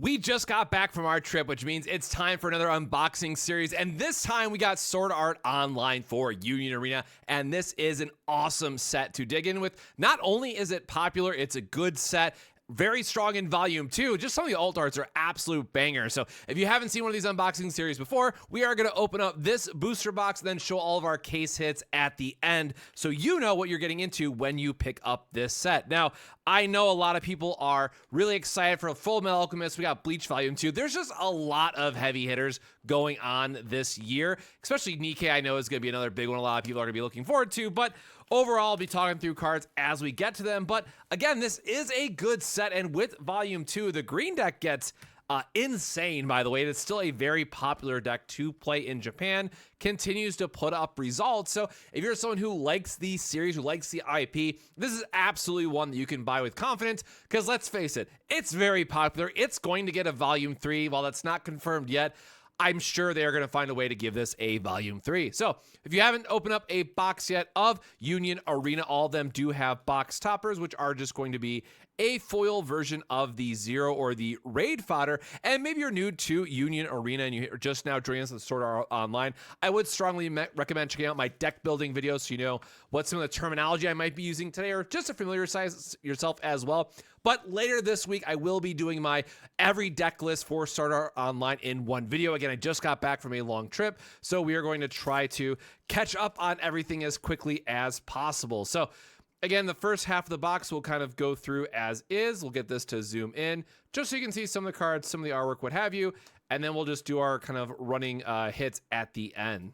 We just got back from our trip, which means it's time for another unboxing series. And this time we got Sword Art Online for Union Arena. And this is an awesome set to dig in with. Not only is it popular, it's a good set. Very strong in volume too. Just some of the alt arts are absolute bangers. So if you haven't seen one of these unboxing series before, we are going to open up this booster box and then show all of our case hits at the end, so you know what you're getting into when you pick up this set. Now, I know a lot of people are really excited for Full Metal Alchemist. We got Bleach Volume 2. There's just a lot of heavy hitters going on this year, especially Nikkei. I know is going to be another big one a lot of people are going to be looking forward to, but overall, I'll be talking through cards as we get to them. But again, this is a good set, and with Volume 2, the green deck gets insane, by the way. It's still a very popular deck to play in Japan, continues to put up results. So if you're someone who likes the series, who likes the IP, this is absolutely one that you can buy with confidence, because let's face it, it's very popular. It's going to get a Volume 3. While that's not confirmed yet, I'm sure they are going to find a way to give this a Volume 3. So if you haven't opened up a box yet of Union Arena, all of them do have box toppers, which are just going to be a foil version of the Zero or the Raid fodder. And maybe you're new to Union Arena and you're just now joining us at Sword Art Online, I would strongly recommend checking out my deck building videos so you know what some of the terminology I might be using today, or just to familiarize yourself as well. But later this week, I will be doing my every deck list for Sword Art Online in one video. Again, I just got back from a long trip, so we are going to try to catch up on everything as quickly as possible. So again, the first half of the box we'll kind of go through as is. We'll get this to zoom in just so you can see some of the cards, some of the artwork, what have you. And then we'll just do our kind of running hits at the end.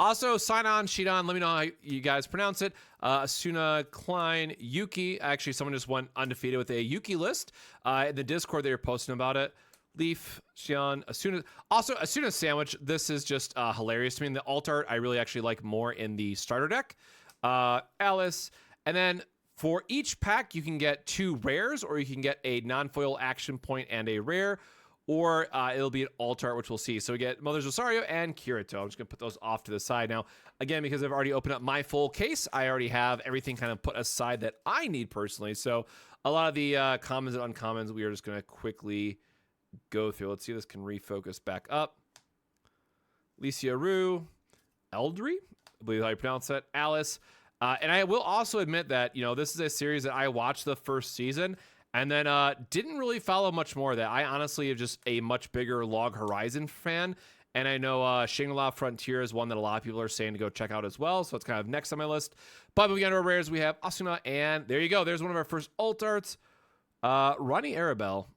Also, sign on, Shidan, let me know how you guys pronounce it. Asuna, Klein, Yuki. Actually, someone just went undefeated with a Yuki list in the Discord. They were posting about it. Leaf, Xian, Asuna. Also, Asuna Sandwich. This is just hilarious to me. In the alt art, I really actually like more in the starter deck. Alice. And then for each pack, you can get 2 rares, or you can get a non-foil action point and a rare, or it'll be an alt art, which we'll see. So we get Mother's Rosario and Kirito. I'm just going to put those off to the side. Now, again, because I've already opened up my full case, I already have everything kind of put aside that I need personally. So a lot of the commons and uncommons, we are just going to quickly go through. Let's see if this can refocus back up. Licia Rue, Eldry, I believe how you pronounce that, Alice. And I will also admit that, you know, this is a series that I watched the first season and then didn't really follow much more of that. I honestly am just a much bigger Log Horizon fan. And I know Shangri-La Frontier is one that a lot of people are saying to go check out as well. So it's kind of next on my list. But moving on to our rares, we have Asuna. And there you go. There's one of our first alt arts. Ronnie Arabelle.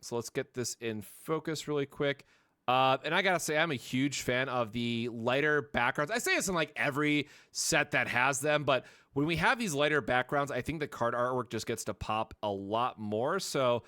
So let's get this in focus really quick. And I gotta say, I'm a huge fan of the lighter backgrounds. I say this in like every set that has them, but when we have these lighter backgrounds, I think the card artwork just gets to pop a lot more. So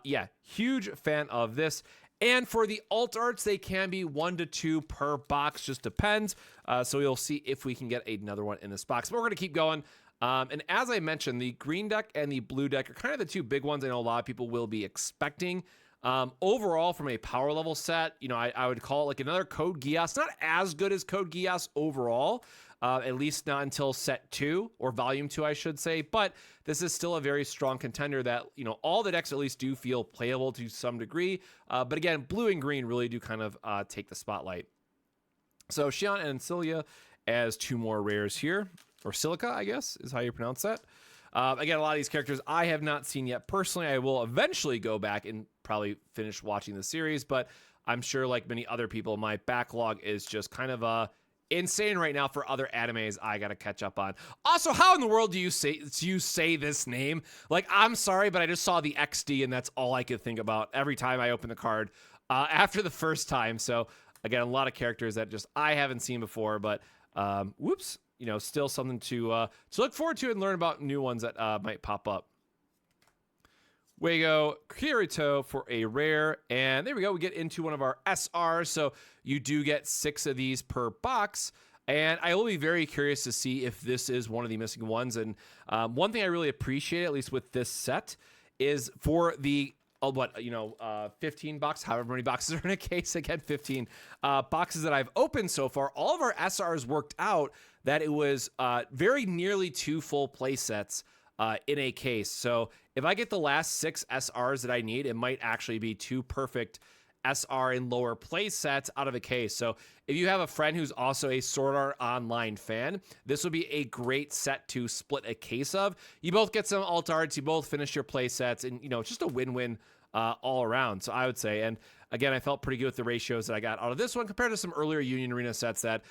yeah, huge fan of this. And for the alt arts, they can be 1 to 2 per box, just depends. So we'll see if we can get another one in this box. But we're gonna keep going. And as I mentioned, the green deck and the blue deck are kind of the 2 big ones I know a lot of people will be expecting. Overall, from a power level set, you know, I would call it like another Code Geass. Not as good as Code Geass overall, at least not until set 2 or volume 2, I should say. But this is still a very strong contender that, you know, all the decks at least do feel playable to some degree. But again, blue and green really do kind of take the spotlight. So Xian and Cilia as 2 more rares here, or Silica, I guess is how you pronounce that. Again, a lot of these characters I have not seen yet personally. I will eventually go back and probably finish watching the series, but I'm sure like many other people, my backlog is just kind of insane right now for other animes I gotta catch up on. Also, how in the world do you say this name? Like, I'm sorry, but I just saw the XD and that's all I could think about every time I open the card after the first time. So again, a lot of characters that just I haven't seen before, but whoops. You know, still something to look forward to and learn about new ones that might pop up. Wago, Kirito for a rare, and there we go. We get into one of our SRs, so you do get 6 of these per box, and I will be very curious to see if this is one of the missing ones. And one thing I really appreciate, at least with this set, is for the 15 box, however many boxes are in a case, again, 15 boxes that I've opened so far, all of our SRs worked out that it was very nearly 2 full play sets in a case. So if I get the last 6 SRs that I need, it might actually be 2 perfect SR in lower play sets out of a case. So if you have a friend who's also a Sword Art Online fan, this would be a great set to split a case of. You both get some alt arts, you both finish your play sets, and it's just a win-win all around. So I would say, and again, I felt pretty good with the ratios that I got out of this one compared to some earlier Union Arena sets that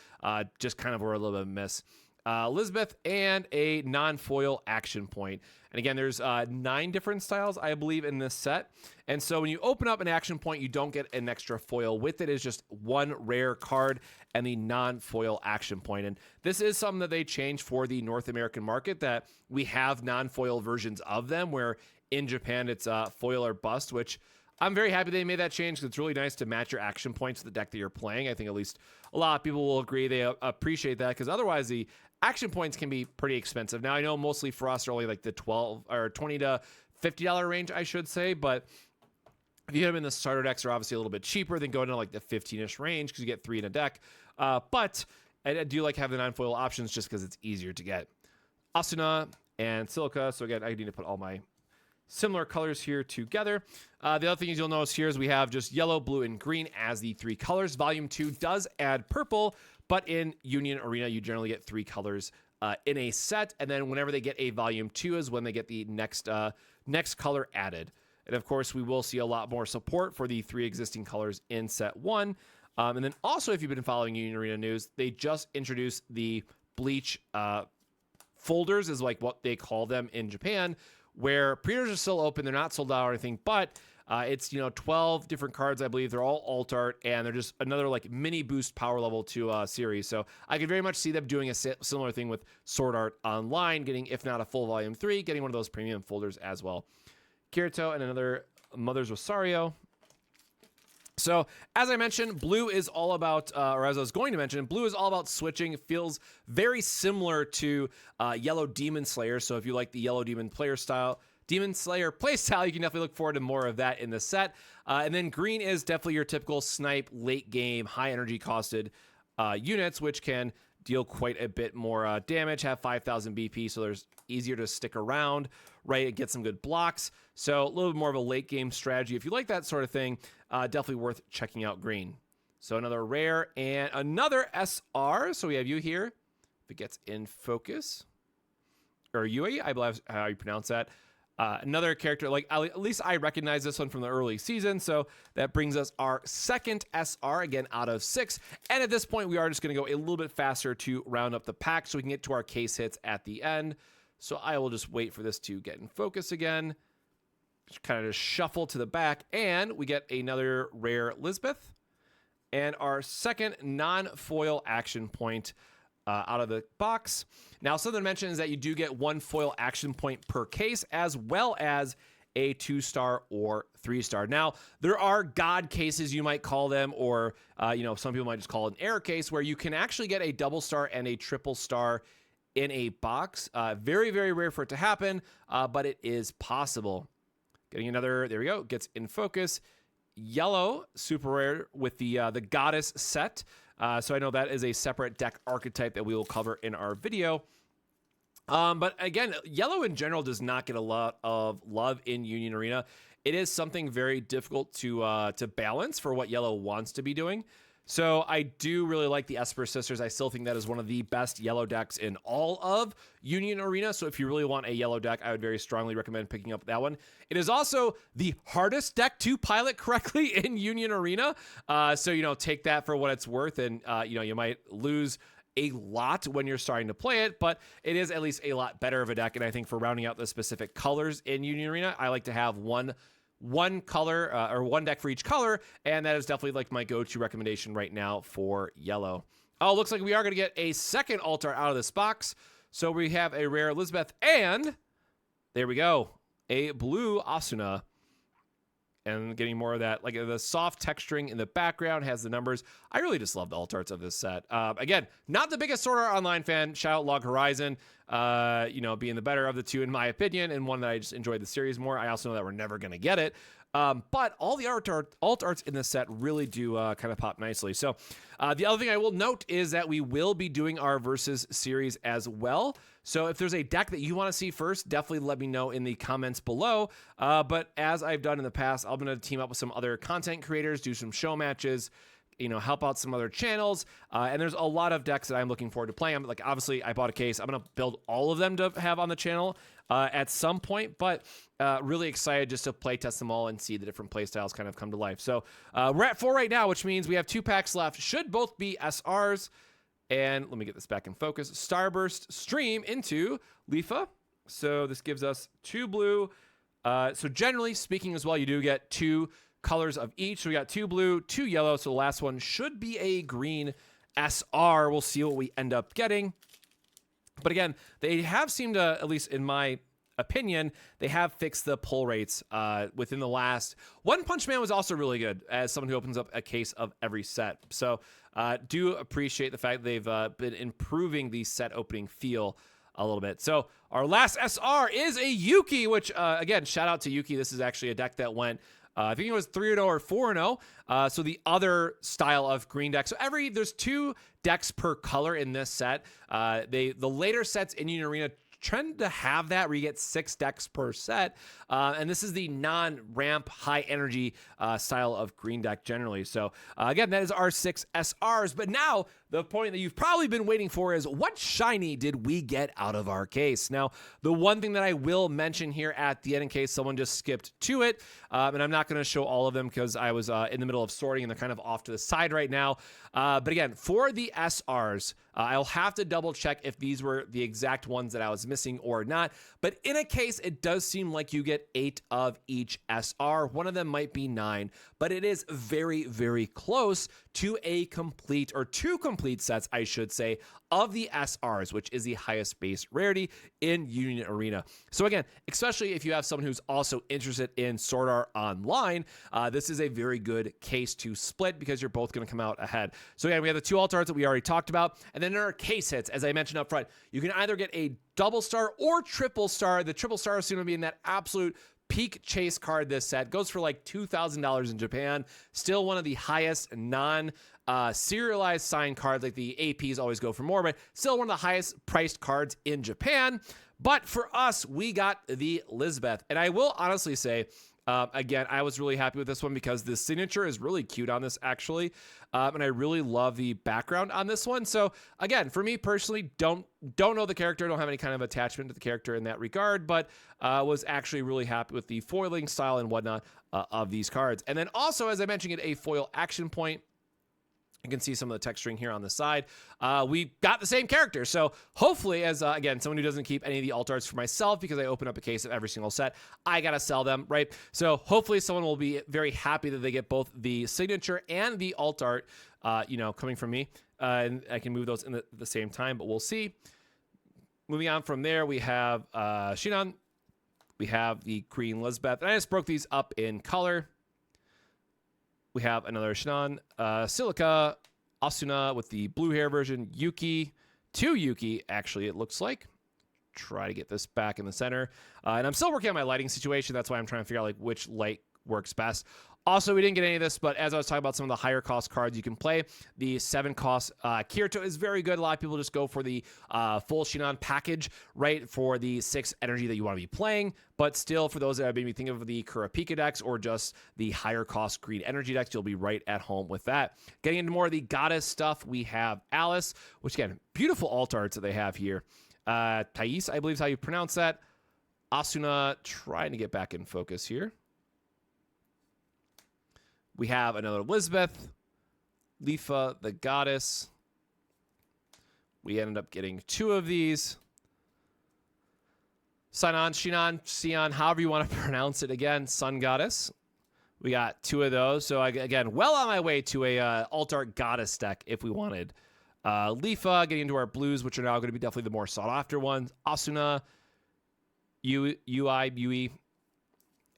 just kind of were a little bit of a miss. Elizabeth and a non-foil action point. And again, there's 9 different styles, I believe, in this set. And so when you open up an action point, you don't get an extra foil. With it is just 1 rare card and the non-foil action point. And this is something that they changed for the North American market, that we have non-foil versions of them, where in Japan it's foil or bust, which I'm very happy they made that change, because it's really nice to match your action points to the deck that you're playing. I think at least a lot of people will agree they appreciate that, because otherwise the action points can be pretty expensive. Now, I know mostly for us are only like the $12 or $20 to $50 range, I should say, but if you have them in the starter decks, are obviously a little bit cheaper than going to like the 15-ish range, because you get 3 in a deck. But I do like having the non-foil options just because it's easier to get. Asuna and Silica. So again, I need to put all my similar colors here together. The other thing you'll notice here is we have just yellow, blue, and green as the 3 colors. Volume 2 does add purple, but in Union Arena, you generally get 3 colors in a set. And then whenever they get a Volume 2 is when they get the next color added. And of course, we will see a lot more support for the 3 existing colors in set 1. And then also, if you've been following Union Arena news, they just introduced the Bleach folders, is like what they call them in Japan, where pre-orders are still open. They're not sold out or anything, but it's 12 different cards, I believe. They're all alt art, and they're just another like mini boost power level to series. So I could very much see them doing a similar thing with Sword Art Online, getting, if not a full volume 3, getting one of those premium folders as well. Kirito and another Mother's Rosario. So, as I mentioned, blue is all about, or as I was going to mention, blue is all about switching. It feels very similar to Yellow Demon Slayer. So if you like the Yellow Demon Slayer play style, you can definitely look forward to more of that in the set. And then green is definitely your typical snipe, late game, high energy costed units, which can deal quite a bit more damage, have 5,000 BP, so there's easier to stick around, right? It gets some good blocks. So a little bit more of a late game strategy. If you like that sort of thing, definitely worth checking out green. So another rare and another SR. So we have you here. If it gets in focus, or Yui, I believe how you pronounce that. Another character, like at least I recognize this one from the early season. So that brings us our second SR, again, out of 6. And at this point, we are just going to go a little bit faster to round up the pack so we can get to our case hits at the end. So I will just wait for this to get in focus again. Just kind of just shuffle to the back, and we get another rare Lisbeth. And our second non-foil action point out of the box. Now, something to mention is that you do get 1 foil action point per case, as well as a 2-star or 3-star. Now, there are God cases, you might call them, or some people might just call it an error case, where you can actually get a double star and a triple star in a box. Very, very rare for it to happen, but it is possible. Getting another, there we go, gets in focus. Yellow, super rare with the Goddess set. So I know that is a separate deck archetype that we will cover in our video. But again, yellow in general does not get a lot of love in Union Arena. It is something very difficult to balance for what yellow wants to be doing. So I do really like the Esper Sisters. I still think that is one of the best yellow decks in all of Union Arena. So if you really want a yellow deck, I would very strongly recommend picking up that one. It is also the hardest deck to pilot correctly in Union Arena. So, take that for what it's worth. And, you might lose a lot when you're starting to play it, but it is at least a lot better of a deck. And I think for rounding out the specific colors in Union Arena, I like to have one color or one deck for each color, and that is definitely like my go-to recommendation right now for yellow. Oh, looks like we are going to get a second altar out of this box. So we have a rare Elizabeth, and there we go, a blue Asuna. And getting more of that, like the soft texturing in the background has the numbers. I really just love the alt arts of this set. Again, not the biggest Sword Art Online fan. Shout out Log Horizon, being the better of the two in my opinion, and one that I just enjoyed the series more. I also know that we're never going to get it. But all the alt arts in this set really do kind of pop nicely. So the other thing I will note is that we will be doing our Versus series as well. So if there's a deck that you want to see first, definitely let me know in the comments below. But as I've done in the past, I'm going to team up with some other content creators, do some show matches, help out some other channels. And there's a lot of decks that I'm looking forward to playing. I'm like, obviously, I bought a case. I'm going to build all of them to have on the channel at some point, but really excited just to play test them all and see the different play styles kind of come to life. So we're at 4 right now, which means we have 2 packs left. Should both be SRs. And let me get this back in focus. Starburst Stream into Leafa. So this gives us 2 blue. So generally speaking as well, you do get 2 colors of each. So we got 2 blue, 2 yellow. So the last one should be a green SR. We'll see what we end up getting. But again, they have seemed to, at least in my opinion, they have fixed the pull rates within the last. One Punch Man was also really good as someone who opens up a case of every set. So do appreciate the fact that they've been improving the set opening feel a little bit. So our last SR is a Yuki, which again, shout out to Yuki. This is actually a deck that went I think it was 3-0 or 4-0. So the other style of green deck. So there's 2 decks per color in this set. The later sets in Union Arena trend to have that where you get 6 decks per set. And this is the non-ramp high energy style of green deck generally. So again, that is our 6 SRs. But now the point that you've probably been waiting for is what shiny did we get out of our case? Now, the one thing that I will mention here at the end in case someone just skipped to it, and I'm not going to show all of them because I was in the middle of sorting and they're kind of off to the side right now. But again, for the SRs, I'll have to double check if these were the exact ones that I was missing or not. But in a case, it does seem like you get 8 of each SR. One of them might be 9, but it is very, very close to a complete, or 2 complete sets, I should say, of the SRs, which is the highest base rarity in Union Arena. So again, especially if you have someone who's also interested in Sword Art Online, this is a very good case to split because you're both going to come out ahead. So again, we have the 2 alt arts that we already talked about, and then there are case hits, as I mentioned up front. You can either get a double star or triple star. The triple star is going to be in that absolute peak chase card. This set goes for like $2,000 in Japan. Still one of the highest serialized signed cards. Like the APs always go for more, but still one of the highest priced cards in Japan. But for us, we got the Lisbeth. And I will honestly say, again, I was really happy with this one because the signature is really cute on this, actually. And I really love the background on this one. So again, for me personally, don't know the character, don't have any kind of attachment to the character in that regard, but was actually really happy with the foiling style and whatnot of these cards. And then also, as I mentioned, get a foil action point. You can see some of the texturing here on the side. We got the same character. So hopefully, as again, someone who doesn't keep any of the alt arts for myself because I open up a case of every single set, I got to sell them, right? So hopefully someone will be very happy that they get both the signature and the alt art, coming from me. And I can move those in at the same time, but we'll see. Moving on from there, we have Shinon. We have the green Lisbeth. And I just broke these up in color. We have another Shinon, Silica, Asuna with the blue hair version, Yuki, 2 Yuki, actually, it looks like. Try to get this back in the center. And I'm still working on my lighting situation. That's why I'm trying to figure out which light works best. Also, we didn't get any of this, but as I was talking about some of the higher cost cards you can play, the 7 cost Kirito is very good. A lot of people just go for the full Shinon package, right, for the 6 energy that you want to be playing. But still, for those that have maybe thinking of the Kurapika decks or just the higher cost green energy decks, you'll be right at home with that. Getting into more of the goddess stuff, we have Alice, which again, beautiful alt arts that they have here. Thais, I believe is how you pronounce that. Asuna, trying to get back in focus here. We have another Lisbeth, Leafa, the goddess. We ended up getting 2 of these. Shinon, Sion, however you want to pronounce it again, Sun Goddess. We got 2 of those. So again, well on my way to a alt art goddess deck if we wanted. Leafa, getting into our blues, which are now going to be definitely the more sought after ones. Asuna, Yui,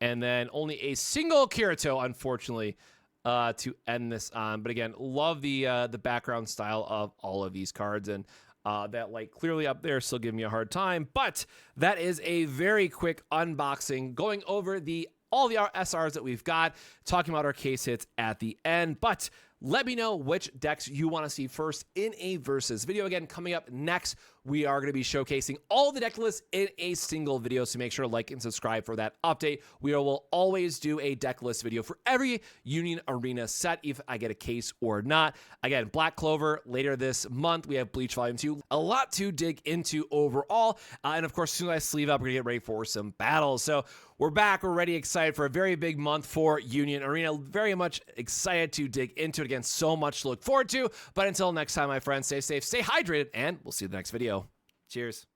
and then only a single Kirito, unfortunately, to end this on. But again, love the background style of all of these cards, and that light clearly up there still giving me a hard time. But that is a very quick unboxing going over the all the SRs that we've got, talking about our case hits at the end. But let me know which decks you want to see first in a versus video. Again, coming up next, we are going to be showcasing all the deck lists in a single video, so make sure to like and subscribe for that update. We will always do a deck list video for every Union Arena set, if I get a case or not. Again, Black Clover later this month. We have Bleach Volume 2. A lot to dig into overall. And of course, as soon as I sleeve up, we're going to get ready for some battles. So we're back. We're ready, excited for a very big month for Union Arena. Very much excited to dig into it. Again, so much to look forward to. But until next time, my friends, stay safe, stay hydrated, and we'll see you in the next video. Cheers.